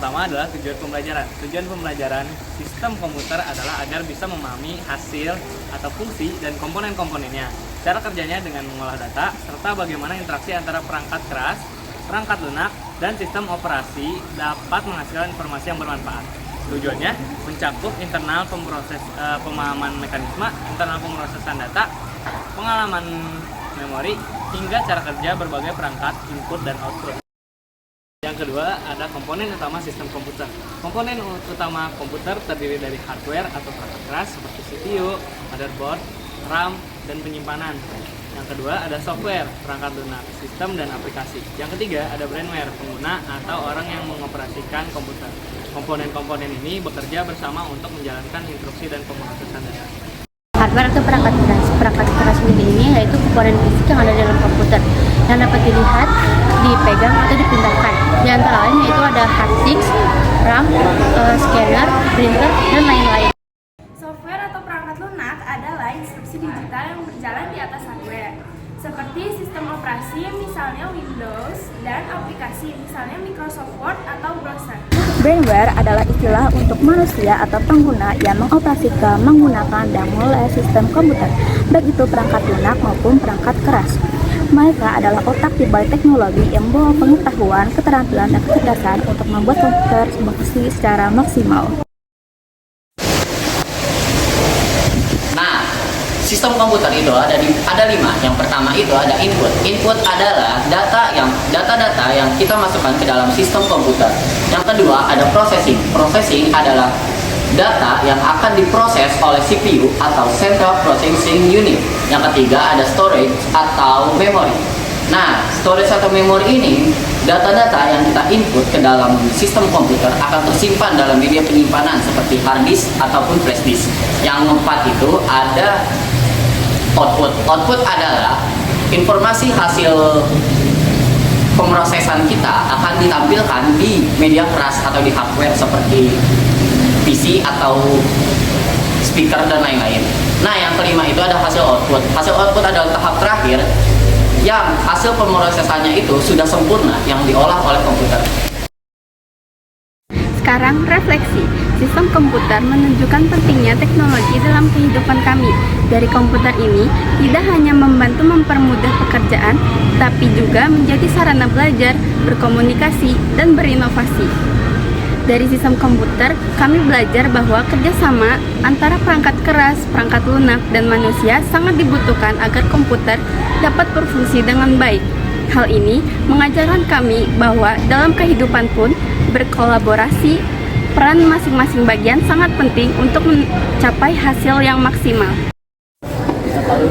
pertama adalah tujuan pembelajaran. Tujuan pembelajaran sistem komputer adalah agar bisa memahami hasil atau fungsi dan komponen-komponennya, cara kerjanya dengan mengolah data, serta bagaimana interaksi antara perangkat keras, perangkat lunak, dan sistem operasi dapat menghasilkan informasi yang bermanfaat. Tujuannya mencakup internal pemahaman mekanisme, internal pemrosesan data, pengalaman memori, hingga cara kerja berbagai perangkat input dan output. Yang kedua, ada komponen utama sistem komputer. Komponen utama komputer terdiri dari hardware atau perangkat keras seperti CPU, motherboard, RAM, dan penyimpanan. Yang kedua, ada software, perangkat lunak, sistem, dan aplikasi. Yang ketiga, ada brainware, pengguna atau orang yang mengoperasikan komputer. Komponen-komponen ini bekerja bersama untuk menjalankan instruksi dan pemrosesan data. Hardware atau perangkat keras. Perangkat keras ini yaitu komponen fisik yang ada dalam komputer yang dapat dilihat, dipegang atau dipindahkan. Di antara lain yaitu ada hard disk, RAM, scanner, printer, dan lain-lain. Software atau perangkat lunak adalah instruksi digital yang berjalan di atas hardware, seperti sistem operasi misalnya Windows dan aplikasi misalnya Microsoft Word atau browser. Brainware adalah istilah untuk manusia atau pengguna yang mengoperasikan, menggunakan, dan mengelola sistem komputer, baik itu perangkat lunak maupun perangkat keras. Mereka adalah otak di balik teknologi yang membawa pengetahuan, keterampilan, dan kecerdasan untuk membuat komputer berfungsi secara maksimal. Sistem komputer itu ada 5. Yang pertama itu ada input. Input adalah data-data yang kita masukkan ke dalam sistem komputer. Yang kedua ada processing. Processing adalah data yang akan diproses oleh CPU atau Central Processing Unit. Yang ketiga ada storage atau memory. Nah, storage atau memory ini data-data yang kita input ke dalam sistem komputer akan tersimpan dalam media penyimpanan seperti hard disk ataupun flash disk. Yang keempat itu ada output. Output adalah informasi hasil pemrosesan kita akan ditampilkan di media keras atau di hardware seperti PC atau speaker dan lain-lain. Nah, yang kelima itu ada hasil output. Hasil output adalah tahap terakhir yang hasil pemrosesannya itu sudah sempurna yang diolah oleh komputer. Sekarang refleksi. Sistem komputer menunjukkan pentingnya teknologi dalam kehidupan kami. Dari komputer ini tidak hanya membantu mempermudah pekerjaan, tapi juga menjadi sarana belajar, berkomunikasi, dan berinovasi. Dari sistem komputer, kami belajar bahwa kerjasama antara perangkat keras, perangkat lunak, dan manusia sangat dibutuhkan agar komputer dapat berfungsi dengan baik. Hal ini mengajarkan kami bahwa dalam kehidupan pun berkolaborasi, peran masing-masing bagian sangat penting untuk mencapai hasil yang maksimal.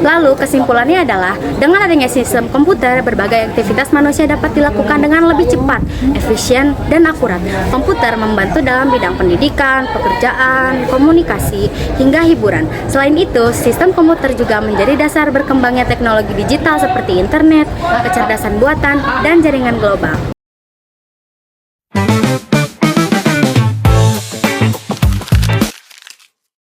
Lalu kesimpulannya adalah dengan adanya sistem komputer, berbagai aktivitas manusia dapat dilakukan dengan lebih cepat, efisien, dan akurat. Komputer membantu dalam bidang pendidikan, pekerjaan, komunikasi, hingga hiburan. Selain itu, sistem komputer juga menjadi dasar berkembangnya teknologi digital seperti internet, kecerdasan buatan, dan jaringan global.